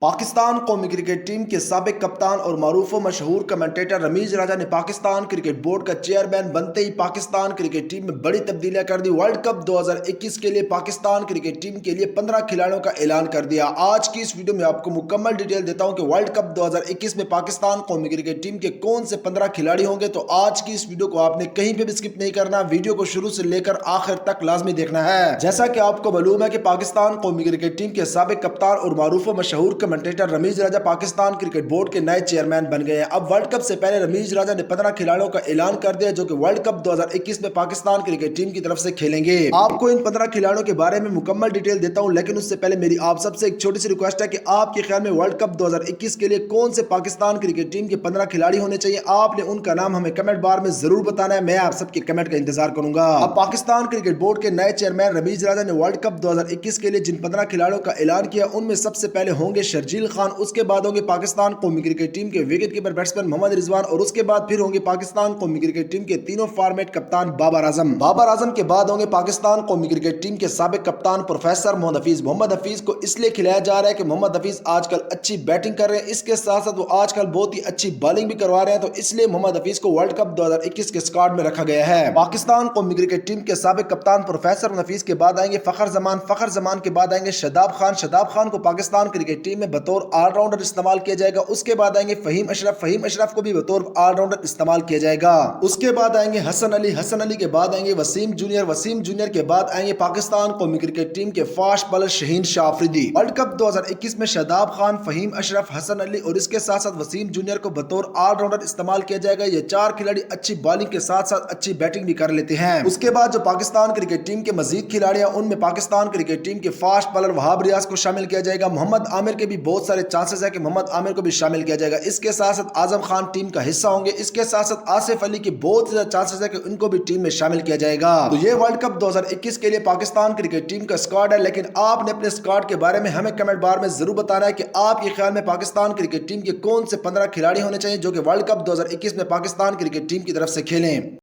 پاکستان قومی cricket team کے سابق کپتان اور معروف و مشہور کمنٹیٹر رمیز راجہ نے پاکستان کرکٹ بورڈ کا چیئرمین بنتے ہی پاکستان کرکٹ ٹیم میں بڑی تبدیلیاں کر دی۔ ورلڈ کپ 2021 کے لیے پاکستان کرکٹ ٹیم کے لیے 15 کھلاڑیوں کا اعلان کر دیا۔ آج کی اس ویڈیو میں آپ کو مکمل ڈیٹیل دیتا ہوں کہ ورلڈ کپ 2021 میں پاکستان قومی کرکٹ ٹیم کے کون سے 15 کھلاڑی ہوں گے، تو آج کی اس ویڈیو کو آپ نے کہیں پہ بھی سکپ نہیں کرنا، ویڈیو کو شروع سے لے کر آخر تک لازمی دیکھنا ہے۔ جیسا کہ آپ کو معلوم ہے کہ پاکستان قومی کرکٹ ٹیم کے سابق کپتان اور معروف و مشہور کمنٹیٹر رمیز راجہ پاکستان کرکٹ بورڈ کے نئے چیئرمین بن گئے ہیں۔ اب ورلڈ کپ سے پہلے رمیز راجہ نے 15 کھلاڑیوں کا اعلان کر دیا جو کہ ورلڈ کپ 2021 میں پاکستان کرکٹ ٹیم کی طرف سے کھیلیں گے۔ آپ کو ان 15 کھلاڑیوں کے بارے میں مکمل ڈیٹیل دیتا ہوں، لیکن اس سے پہلے میری آپ سب سے ایک چھوٹی سی ریکویسٹ ہے کہ آپ کے خیال میں ورلڈ کپ 2021 کے لیے کون سے پاکستان کرکٹ ٹیم کے 15 کھلاڑی ہونے چاہیے؟ آپ نے ان کا نام ہمیں کمنٹ بار میں ضرور بتانا ہے، میں آپ سب کے کمنٹ کا انتظار کروں گا۔ اب پاکستان کرکٹ بورڈ کے نئے چیئرمین رمیز راجہ نے ورلڈ کپ 2021 کے لیے جن 15 کھلاڑیوں کا اعلان کیا، ان میں سب سے پہلے ہوں گے شرجیل خان، اس کے بعد ہوں گے پاکستان قومی کرکٹ ٹیم کے وکٹ کیپر بیٹسمین محمد رضوان، اور اس کے بعد پھر ہوں گے پاکستان قومی کرکٹ ٹیم کے تینوں فارمیٹ کپتان بابر اعظم۔ بابر اعظم کے بعد ہوں گے پاکستان قومی کرکٹ ٹیم کے سابق کپتان پروفیسر محمد حفیظ۔ محمد حفیظ کو اس لیے کھلایا جا رہا ہے کہ محمد حفیظ آج کل اچھی بیٹنگ کر رہے ہیں، اس کے ساتھ ساتھ وہ آج کل بہت ہی اچھی بالنگ بھی کروا رہے ہیں، تو اس لیے محمد حفیظ کو ورلڈ کپ 2021 کے سکواڈ میں رکھا گیا ہے۔ پاکستان قومی کرکٹ ٹیم کے سابق کپتان پروفیسر محمد حفیظ کے بعد آئیں گے فخر زمان، فخر زمان کے بعد آئیں گے شاداب خان، شاداب خان کو پاکستان کرکٹ ٹیم میں بطور آل راؤنڈر استعمال کیا جائے گا۔ اس کے بعد آئیں گے فہیم اشرف، فہیم اشرف کو بھی بطور آل راؤنڈر استعمال کیا جائے گا۔ اس کے بعد آئیں گے حسن علی، حسن علی کے بعد آئیں گے وسیم جونیئر، وسیم جونیئر کے بعد آئیں گے پاکستان قومی کرکٹ ٹیم کے فاسٹ بالر شہین شاہ آفریدی۔ ورلڈ کپ 2021 میں شاداب خان، فہیم اشرف، حسن علی اور اس کے ساتھ ساتھ وسیم جونیئر کو بطور آل راؤنڈر استعمال کیا جائے گا۔ یہ چار کھلاڑی اچھی بالنگ کے ساتھ ساتھ اچھی بیٹنگ بھی کر لیتے ہیں۔ اس کے بعد جو پاکستان کرکٹ ٹیم کے مزید کھلاڑی ہیں، ان میں پاکستان کرکٹ ٹیم کے فاسٹ بالر وہاب ریاض کو شامل کیا جائے گا۔ محمد عامر کے بھی بہت سارے چانسز ہے کہ محمد عامر کو بھی شامل کیا جائے گا۔ اس کے ساتھ ساتھ اعظم خان ٹیم کا حصہ ہوں گے۔ اس کے ساتھ ساتھ آصف علی کے بہت زیادہ چانسز ہے کہ ان کو بھی ٹیم میں شامل کیا جائے گا۔ تو یہ ورلڈ کپ 2021 کے لیے پاکستان کرکٹ ٹیم کا اسکواڈ ہے، لیکن آپ نے اپنے اسکواڈ کے بارے میں ہمیں کمنٹ بار میں ضرور بتانا ہے کہ آپ کے خیال میں پاکستان کرکٹ ٹیم کے کون سے 15 کھلاڑی ہونے چاہیے جو کہ ورلڈ کپ 2021 میں پاکستان کرکٹ ٹیم کی طرف سے کھیلیں۔